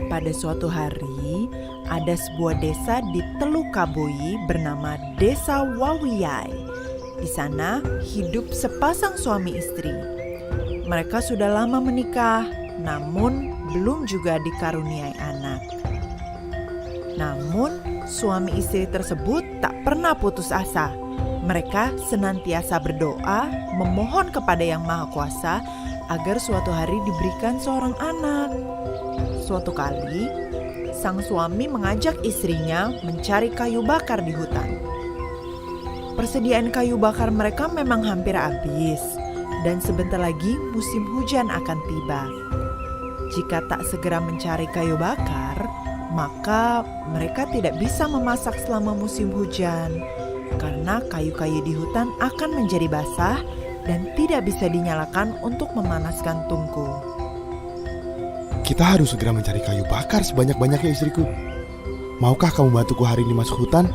Pada suatu hari, ada sebuah desa di Teluk Kabui bernama Desa Wawiyai. Di sana hidup sepasang suami istri. Mereka sudah lama menikah, namun belum juga dikaruniai anak. Namun, suami istri tersebut tak pernah putus asa. Mereka senantiasa berdoa, memohon kepada Yang Maha Kuasa agar suatu hari diberikan seorang anak. Suatu kali, sang suami mengajak istrinya mencari kayu bakar di hutan. Persediaan kayu bakar mereka memang hampir habis, dan sebentar lagi musim hujan akan tiba. Jika tak segera mencari kayu bakar, maka mereka tidak bisa memasak selama musim hujan, karena kayu-kayu di hutan akan menjadi basah dan tidak bisa dinyalakan untuk memanaskan tungku. Kita harus segera mencari kayu bakar sebanyak-banyaknya, istriku. Maukah kamu bantuku hari ini masuk hutan?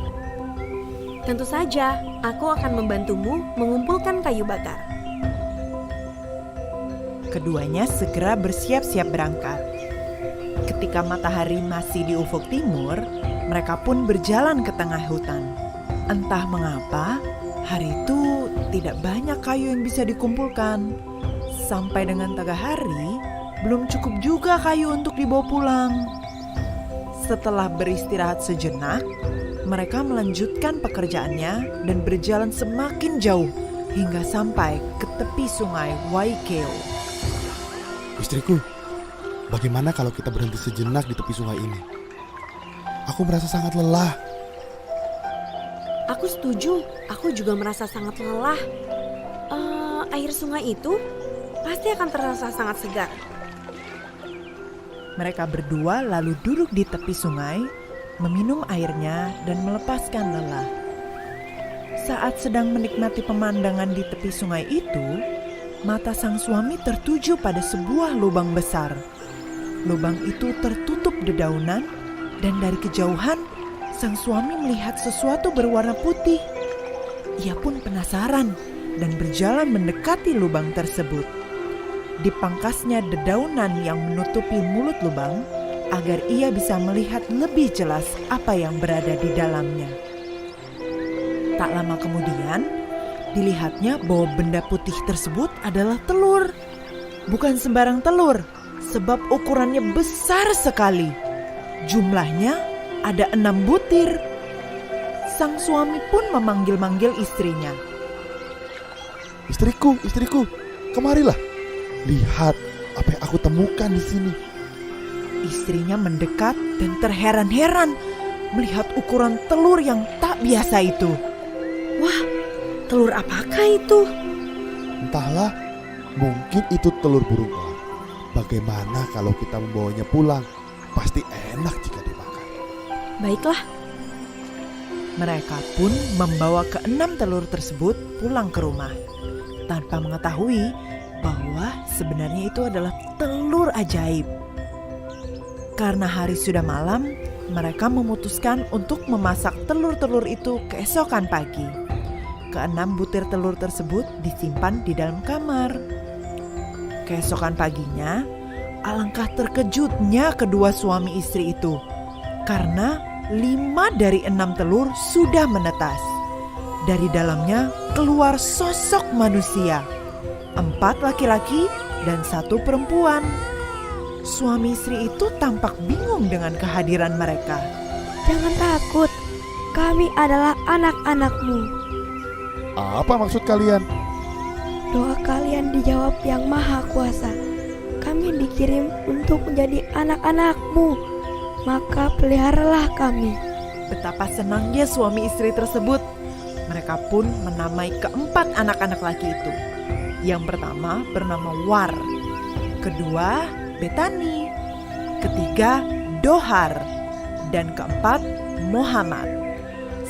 Tentu saja, aku akan membantumu mengumpulkan kayu bakar. Keduanya segera bersiap-siap berangkat. Ketika matahari masih di ufuk timur, mereka pun berjalan ke tengah hutan. Entah mengapa, hari itu tidak banyak kayu yang bisa dikumpulkan. Sampai dengan tengah hari, belum cukup juga kayu untuk dibawa pulang. Setelah beristirahat sejenak, mereka melanjutkan pekerjaannya dan berjalan semakin jauh hingga sampai ke tepi sungai Waikeo. Istriku, bagaimana kalau kita berhenti sejenak di tepi sungai ini? Aku merasa sangat lelah. Aku setuju, aku juga merasa sangat lelah. Air sungai itu pasti akan terasa sangat segar. Mereka berdua lalu duduk di tepi sungai, meminum airnya dan melepaskan lelah. Saat sedang menikmati pemandangan di tepi sungai itu, mata sang suami tertuju pada sebuah lubang besar. Lubang itu tertutup dedaunan, dan dari kejauhan sang suami melihat sesuatu berwarna putih. Ia pun penasaran dan berjalan mendekati lubang tersebut. Dipangkasnya dedaunan yang menutupi mulut lubang agar ia bisa melihat lebih jelas apa yang berada di dalamnya. Tak lama kemudian, dilihatnya bahwa benda putih tersebut adalah telur. Bukan sembarang telur, sebab ukurannya besar sekali. Jumlahnya ada 6 butir. Sang suami pun memanggil-manggil istrinya. Istriku, kemarilah. Lihat apa yang aku temukan di sini. Istrinya mendekat dan terheran-heran melihat ukuran telur yang tak biasa itu. Wah, telur apakah itu? Entahlah, mungkin itu telur burung elang. Bagaimana kalau kita membawanya pulang? Pasti enak jika dimakan. Baiklah. Mereka pun membawa ke-6 telur tersebut pulang ke rumah, tanpa mengetahui bahwa sebenarnya itu adalah telur ajaib. Karena hari sudah malam, mereka memutuskan untuk memasak telur-telur itu keesokan pagi. Ke-6 butir telur tersebut disimpan di dalam kamar. Keesokan paginya, alangkah terkejutnya kedua suami istri itu, karena 5 dari 6 telur sudah menetas. Dari dalamnya keluar sosok manusia, 4 laki-laki dan 1 perempuan. Suami istri itu tampak bingung dengan kehadiran mereka. Jangan takut, kami adalah anak-anakmu. Apa maksud kalian? Doa kalian dijawab Yang Maha Kuasa. Kami dikirim untuk menjadi anak-anakmu, maka peliharalah kami. Betapa senangnya suami istri tersebut. Mereka pun menamai ke-4 anak-anak laki itu. Yang pertama bernama War, kedua Betani, ketiga Dohar, dan keempat Muhammad.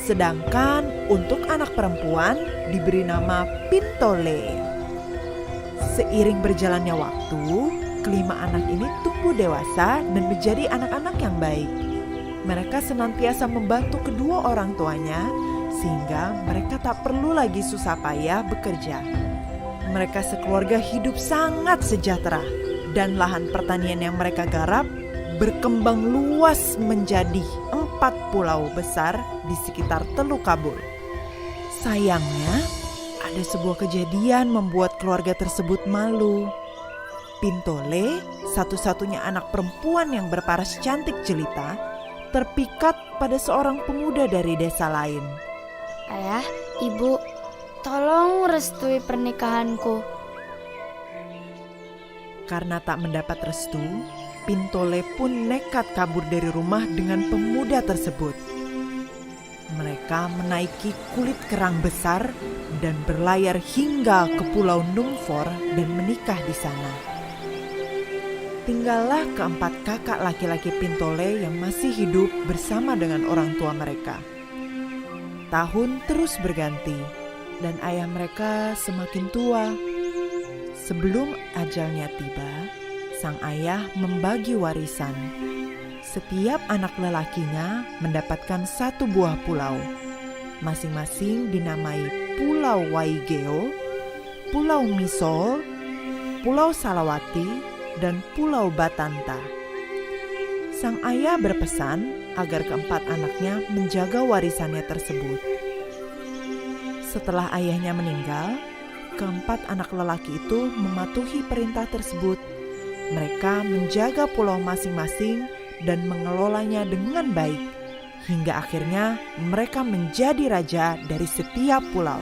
Sedangkan untuk anak perempuan diberi nama Pintole. Seiring berjalannya waktu, kelima anak ini tumbuh dewasa dan menjadi anak-anak yang baik. Mereka senantiasa membantu kedua orang tuanya, sehingga mereka tak perlu lagi susah payah bekerja. Mereka sekeluarga hidup sangat sejahtera dan lahan pertanian yang mereka garap berkembang luas menjadi 4 pulau besar di sekitar Teluk Kabul. Sayangnya, ada sebuah kejadian membuat keluarga tersebut malu. Pintole, satu-satunya anak perempuan yang berparas cantik jelita, terpikat pada seorang pemuda dari desa lain. Ayah, ibu, tolong restui pernikahanku. Karena tak mendapat restu, Pintole pun nekat kabur dari rumah dengan pemuda tersebut. Mereka menaiki kulit kerang besar dan berlayar hingga ke Pulau Numfor dan menikah di sana. Tinggallah keempat kakak laki-laki Pintole yang masih hidup bersama dengan orang tua mereka. Tahun terus berganti dan ayah mereka semakin tua. Sebelum ajalnya tiba, sang ayah membagi warisan. Setiap anak lelakinya mendapatkan 1 buah pulau. Masing-masing dinamai Pulau Waigeo, Pulau Misol, Pulau Salawati, dan Pulau Batanta. Sang ayah berpesan agar keempat anaknya menjaga warisannya tersebut. Setelah ayahnya meninggal, keempat anak lelaki itu mematuhi perintah tersebut. Mereka menjaga pulau masing-masing dan mengelolanya dengan baik, hingga akhirnya mereka menjadi raja dari setiap pulau.